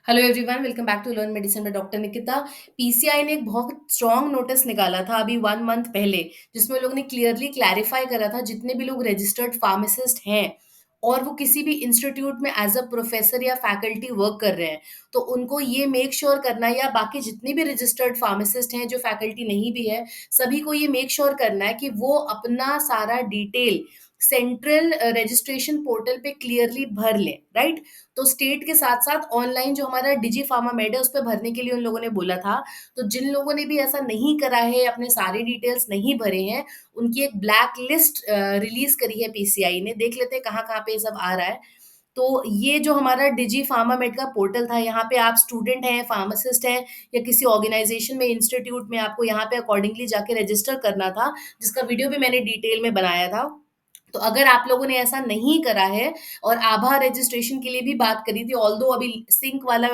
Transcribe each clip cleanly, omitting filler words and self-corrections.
Hello everyone, welcome back to learn medicine में doctor Nikita. PCI ने एक बहुत स्ट्रॉन्ग नोटिस निकाला था अभी 1 मंथ पहले, जिसमें लोग ने क्लियरली क्लैरिफाई करा था जितने भी लोग रजिस्टर्ड फार्मासिस्ट हैं और वो किसी भी इंस्टीट्यूट में एज अ प्रोफेसर या फैकल्टी वर्क कर रहे हैं, तो उनको ये मेक श्योर करना है, या बाकी जितने भी रजिस्टर्ड फार्मासिस्ट हैं जो फैकल्टी नहीं भी है, सभी को ये मेक श्योर करना है कि वो अपना सारा डिटेल सेंट्रल रजिस्ट्रेशन पोर्टल पे क्लियरली भर लें, राइट। तो स्टेट के साथ-साथ ऑनलाइन जो हमारा डिजी फार्मा मेड है, उस पे भरने के लिए उन लोगों ने बोला था। तो जिन लोगों ने भी ऐसा नहीं करा है, अपने सारे डिटेल्स नहीं भरे हैं, उनकी एक ब्लैक लिस्ट रिलीज़ करी है पीसीआई ने। देख लेते हैं कहाँ-कहाँ पे ये सब आ रहा है। तो ये जो हमारा डिजी फार्मा मेड का पोर्टल था, यहाँ पे आप स्टूडेंट हैं, फार्मासिस्ट हैं या किसी ऑर्गेनाइज़ेशन में, इंस्टीट्यूट में, आपको यहाँ पे अकॉर्डिंगली जाके रजिस्टर करना था, जिसका वीडियो भी मैंने डिटेल में बनाया था। तो अगर आप लोगों ने ऐसा नहीं करा है और आभा रजिस्ट्रेशन के लिए भी बात करी थी, ऑल्दो अभी सिंक वाला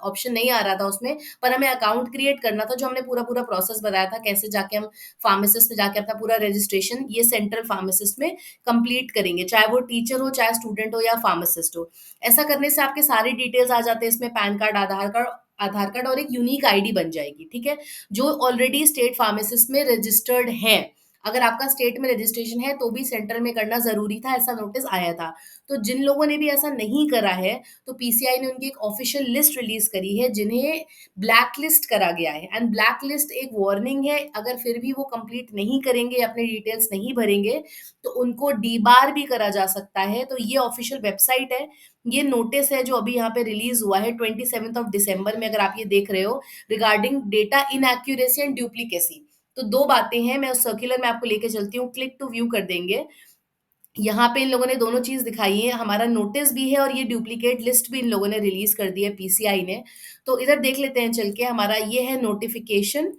ऑप्शन नहीं आ रहा था उसमें, पर हमें अकाउंट क्रिएट करना था, जो हमने पूरा-पूरा प्रोसेस बताया था, कैसे जाके हम फार्मासिस्ट में जाके अपना पूरा रजिस्ट्रेशन ये सेंट्रल फार्मासिस्ट में कंप्लीट करेंगे, चाहे वो टीचर हो, चाहे स्टूडेंट हो या फार्मासिस्ट हो। ऐसा करने से आपके सारे डिटेल्स आ जाते हैं इसमें, पैन कार्ड, आधार कार्ड और एक यूनिक आईडी बन जाएगी, ठीक है? जो ऑलरेडी स्टेट फार्मासिस्ट में रजिस्टर्ड हैं। अगर आपका स्टेट में रजिस्ट्रेशन है तो भी सेंटर में करना ज़रूरी था, ऐसा नोटिस आया था। तो जिन लोगों ने भी ऐसा नहीं करा है, तो पीसीआई ने उनकी एक ऑफ़िशियल लिस्ट रिलीज़ करी है, जिन्हें ब्लैक लिस्ट करा गया है। एंड ब्लैक लिस्ट एक वार्निंग है, अगर फिर भी वो कंप्लीट नहीं करेंगे, अपने डिटेल्स नहीं भरेंगे, तो उनको डीबार भी करा जा सकता है। तो ये ऑफ़िशियल वेबसाइट है, ये नोटिस है जो अभी यहाँ पे रिलीज़ हुआ है 27th ऑफ दिसंबर में, अगर आप ये देख रहे हो, regarding data inaccuracy and duplicacy. तो 2 बातें हैं, मैं उस सर्कुलर में आपको लेके चलती हूँ, क्लिक टू व्यू कर देंगे। यहाँ पे इन लोगों ने दोनों चीज़ दिखाई है, हमारा नोटिस भी है और ये डुप्लीकेट लिस्ट भी इन लोगों ने रिलीज़ कर दी है पीसीआई ने। तो इधर देख लेते हैं चल के, हमारा ये है नोटिफ़िकेशन,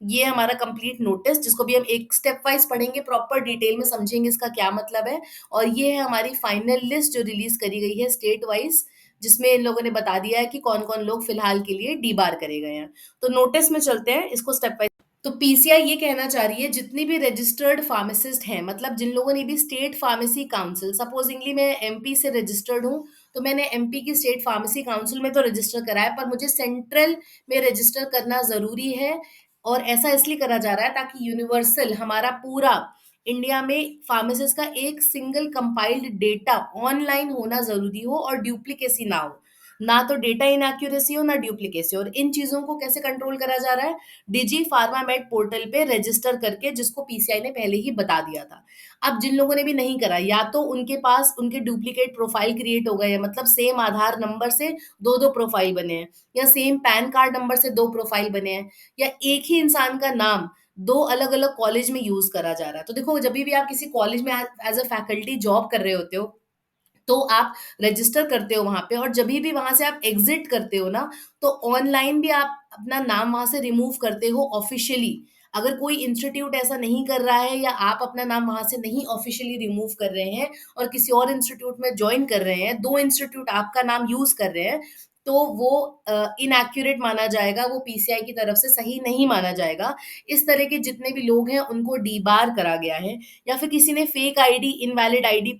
ये हमारा कंप्लीट नोटिस, जिसको भी हम एक स्टेप वाइज़ पढ़ेंगे, प्रॉपर डिटेल में समझेंगे इसका क्या मतलब है। और ये है हमारी फाइनल लिस्ट जो रिलीज़ करी गई है स्टेट वाइज़, जिसमें इन लोगों ने बता दिया है कि कौन-कौन लोग फिलहाल के लिए डीबार करे गए हैं। तो नोटिस में चलते हैं, इसको स्टेप वाइज़। तो पीसीआई ये कहना चाह रही है जितनी भी रजिस्टर्ड फार्मासिस्ट हैं, मतलब जिन लोगों ने भी स्टेट फार्मेसी काउंसिल, सपोजिंगली मैं एमपी से रजिस्टर्ड हूँ, तो मैंने एमपी की स्टेट फार्मेसी काउंसिल में तो रजिस्टर करा है, पर मुझे सेंट्रल में रजिस्टर करना ज़रूरी है। और ऐसा इसलिए करा जा रहा है ताकि यूनिवर्सल हमारा पूरा इंडिया में फार्मासिस्ट का एक सिंगल कंपाइल्ड डेटा ऑनलाइन होना ज़रूरी हो और डुप्लीकेसी ना हो। ना तो डेटा इनएक्यूरेसी हो, ना डुप्लीकेसी हो। और इन चीज़ों को कैसे कंट्रोल करा जा रहा है? डिजी फार्मामेड पोर्टल पे रजिस्टर करके, जिसको पीसीआई ने पहले ही बता दिया था। अब जिन लोगों ने भी नहीं करा, या तो उनके पास उनके डुप्लीकेट प्रोफाइल क्रिएट हो गए हैं, मतलब सेम आधार नंबर से 2-2 प्रोफाइल बने हैं, या सेम पैन कार्ड नंबर से 2 प्रोफाइल बने हैं, या एक ही इंसान का नाम 2 अलग-अलग कॉलेज में यूज़ करा जा रहा है। तो देखो, जभी भी आप किसी कॉलेज में एज़ अ फैकल्टी जॉब कर रहे होते हो, तो आप रजिस्टर करते हो वहाँ पे, और जभी भी वहाँ से आप एग्ज़िट करते हो ना, तो ऑनलाइन भी आप अपना नाम वहाँ से रिमूव करते हो ऑफ़िशियली। अगर कोई इंस्टीट्यूट ऐसा नहीं कर रहा है, या आप अपना नाम वहाँ से नहीं ऑफ़िशियली रिमूव कर रहे हैं और किसी और इंस्टीट्यूट में जॉइन कर रहे हैं, 2 इंस्टीट्यूट आपका नाम यूज़ कर रहे हैं, तो वो इनएक्यूरेट माना जाएगा, वो पीसीआई की तरफ से सही नहीं माना जाएगा। इस तरह के जितने भी लोग हैं, उनको डीबार करा गया है। या फिर किसी ने fake ID, invalid ID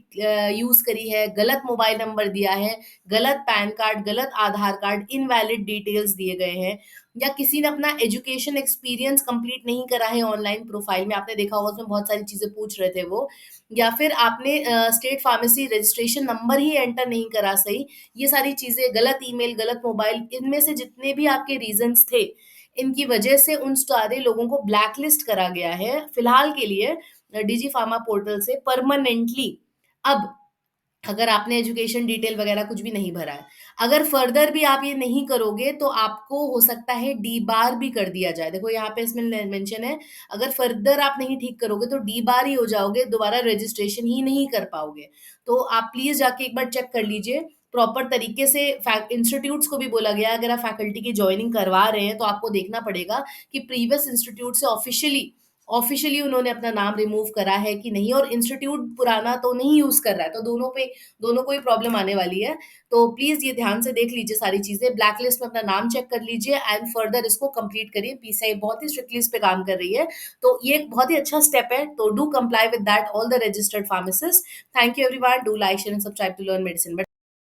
use करी है, गलत मोबाइल नंबर दिया है, गलत पैन कार्ड, गलत आधार कार्ड, इनवैलिड डिटेल्स दिए गए हैं, या किसी ने अपना एजुकेशन एक्सपीरियंस कंप्लीट नहीं करा है ऑनलाइन प्रोफाइल में, आपने देखा होगा उसमें बहुत सारी चीज़ें पूछ रहे थे वो, या फिर आपने स्टेट फार्मेसी रजिस्ट्रेशन नंबर ही एंटर नहीं करा सही, ये सारी चीज़ें, गलत ईमेल, गलत मोबाइल, इनमें से जितने भी आपके रीज़न्स थे, इनकी वजह से उन सारे लोगों को ब्लैक लिस्ट करा गया है, फिलहाल के लिए डिजी फार्मा पोर्टल से परमानेंटली। अब अगर आपने एजुकेशन डिटेल वगैरह कुछ भी नहीं भरा है, अगर फर्दर भी आप ये नहीं करोगे, तो आपको हो सकता है डी-बार भी कर दिया जाए। देखो यहाँ पे इसमें मेंशन है, अगर फर्दर आप नहीं ठीक करोगे तो डी-बार ही हो जाओगे, दोबारा रजिस्ट्रेशन ही नहीं कर पाओगे। तो आप प्लीज़ जाके एक बार चेक कर लीजिए, प्रॉपर तरीके से इंस्टीट्यूट्स को भी बोला गया है, अगर आप फैकल्टी की जॉइनिंग करवा रहे हैं, तो आपको देखना पड़ेगा कि प्रीवियस इंस्टीट्यूट से ऑफ़िशियली उन्होंने अपना नाम रिमूव करा है कि नहीं, और इंस्टीट्यूट पुराना तो नहीं यूज़ कर रहा है, तो दोनों को ही प्रॉब्लम आने वाली है। तो प्लीज़ ये ध्यान से देख लीजिए सारी चीज़ें, ब्लैक लिस्ट में अपना नाम चेक कर लीजिए एंड फर्दर इसको कंप्लीट करिए। पीसीआई बहुत ही स्ट्रिक्टली इस पे काम कर रही है, तो ये एक बहुत ही अच्छा स्टेप है, तो do comply with that all the registered pharmacist. Thank you everyone, do like, share and subscribe to learn medicine.